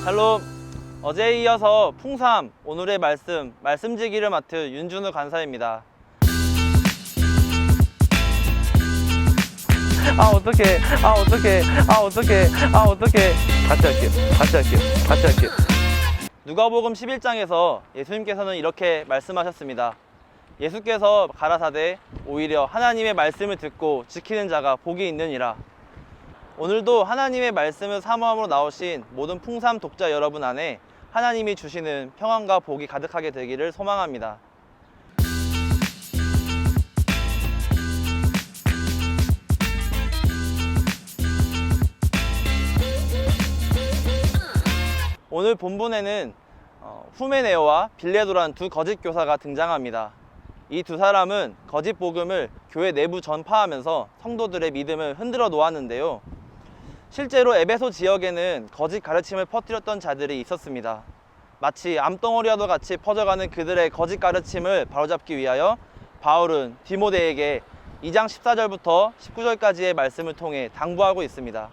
샬롬. 어제에 이어서 풍삼 오늘의 말씀지기를 맡은 윤준우 간사입니다. 어떡해. 같이 할게요. 누가복음 11장에서 예수님께서는 이렇게 말씀하셨습니다. 예수께서 가라사대 오히려 하나님의 말씀을 듣고 지키는 자가 복이 있느니라. 오늘도 하나님의 말씀을 사모함으로 나오신 모든 풍삼 독자 여러분 안에 하나님이 주시는 평안과 복이 가득하게 되기를 소망합니다. 오늘 본문에는 후메네오와 빌레도라는 두 거짓 교사가 등장합니다. 이 두 사람은 거짓 복음을 교회 내부 전파하면서 성도들의 믿음을 흔들어 놓았는데요. 실제로 에베소 지역에는 거짓 가르침을 퍼뜨렸던 자들이 있었습니다. 마치 암덩어리와도 같이 퍼져가는 그들의 거짓 가르침을 바로잡기 위하여 바울은 디모데에게 2장 14절부터 19절까지의 말씀을 통해 당부하고 있습니다.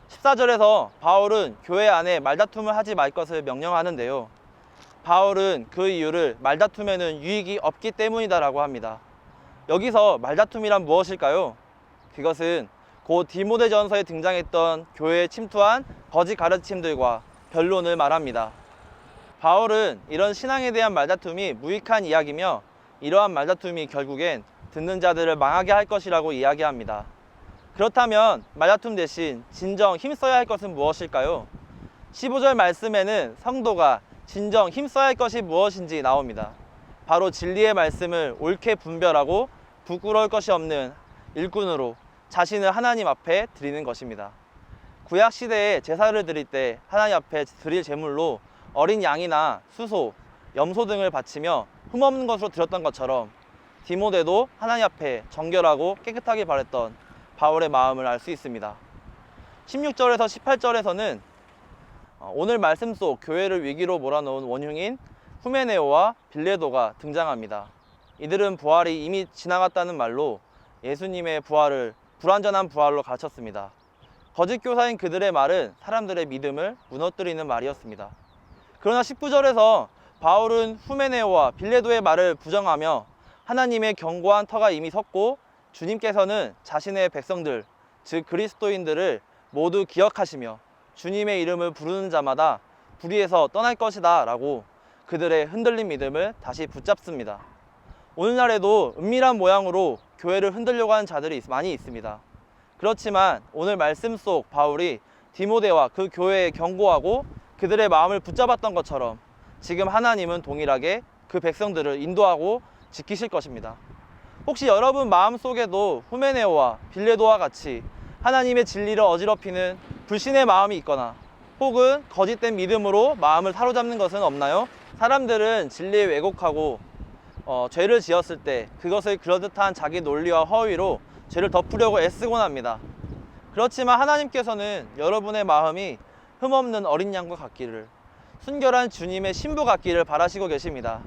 14절에서 바울은 교회 안에 말다툼을 하지 말 것을 명령하는데요. 바울은 그 이유를 말다툼에는 유익이 없기 때문이다라고 합니다. 여기서 말다툼이란 무엇일까요? 그것은 곧 디모데전서에 등장했던 교회에 침투한 거짓 가르침들과 변론을 말합니다. 바울은 이런 신앙에 대한 말다툼이 무익한 이야기며 이러한 말다툼이 결국엔 듣는 자들을 망하게 할 것이라고 이야기합니다. 그렇다면 말다툼 대신 진정 힘써야 할 것은 무엇일까요? 15절 말씀에는 성도가 진정 힘써야 할 것이 무엇인지 나옵니다. 바로 진리의 말씀을 옳게 분별하고 부끄러울 것이 없는 일꾼으로 자신을 하나님 앞에 드리는 것입니다. 구약 시대에 제사를 드릴 때 하나님 앞에 드릴 제물로 어린 양이나 수소, 염소 등을 바치며 흠없는 것으로 드렸던 것처럼 디모데도 하나님 앞에 정결하고 깨끗하게 바랬던 바울의 마음을 알 수 있습니다. 16절에서 18절에서는 오늘 말씀 속 교회를 위기로 몰아넣은 원흉인 후메네오와 빌레도가 등장합니다. 이들은 부활이 이미 지나갔다는 말로 예수님의 부활을 불완전한 부활로 가르쳤습니다. 거짓 교사인 그들의 말은 사람들의 믿음을 무너뜨리는 말이었습니다. 그러나 19절에서 바울은 후메네오와 빌레도의 말을 부정하며 하나님의 견고한 터가 이미 섰고 주님께서는 자신의 백성들, 즉 그리스도인들을 모두 기억하시며 주님의 이름을 부르는 자마다 불의에서 떠날 것이다 라고 그들의 흔들린 믿음을 다시 붙잡습니다. 오늘날에도 은밀한 모양으로 교회를 흔들려고 하는 자들이 많이 있습니다. 그렇지만 오늘 말씀 속 바울이 디모데와 그 교회에 경고하고 그들의 마음을 붙잡았던 것처럼 지금 하나님은 동일하게 그 백성들을 인도하고 지키실 것입니다. 혹시 여러분 마음속에도 후메네오와 빌레도와 같이 하나님의 진리를 어지럽히는 불신의 마음이 있거나 혹은 거짓된 믿음으로 마음을 사로잡는 것은 없나요? 사람들은 진리에 왜곡하고 죄를 지었을 때 그것을 그럴듯한 자기 논리와 허위로 죄를 덮으려고 애쓰곤 합니다. 그렇지만 하나님께서는 여러분의 마음이 흠없는 어린 양과 같기를, 순결한 주님의 신부 같기를 바라시고 계십니다.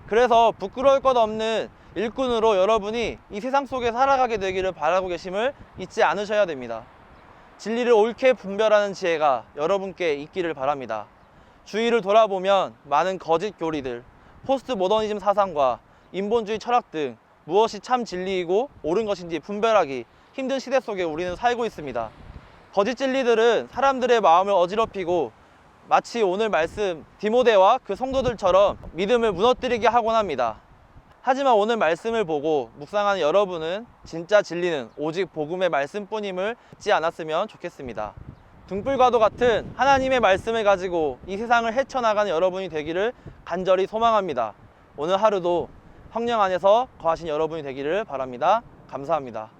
그래서 부끄러울 것 없는 일꾼으로 여러분이 이 세상 속에 살아가게 되기를 바라고 계심을 잊지 않으셔야 됩니다. 진리를 옳게 분별하는 지혜가 여러분께 있기를 바랍니다. 주위를 돌아보면 많은 거짓 교리들, 포스트 모더니즘 사상과 인본주의 철학 등 무엇이 참 진리이고 옳은 것인지 분별하기 힘든 시대 속에 우리는 살고 있습니다. 거짓 진리들은 사람들의 마음을 어지럽히고 마치 오늘 말씀 디모데와 그 성도들처럼 믿음을 무너뜨리게 하곤 합니다. 하지만 오늘 말씀을 보고 묵상하는 여러분은 진짜 진리는 오직 복음의 말씀뿐임을 잊지 않았으면 좋겠습니다. 등불과도 같은 하나님의 말씀을 가지고 이 세상을 헤쳐나가는 여러분이 되기를 간절히 소망합니다. 오늘 하루도 성령 안에서 거하신 여러분이 되기를 바랍니다. 감사합니다.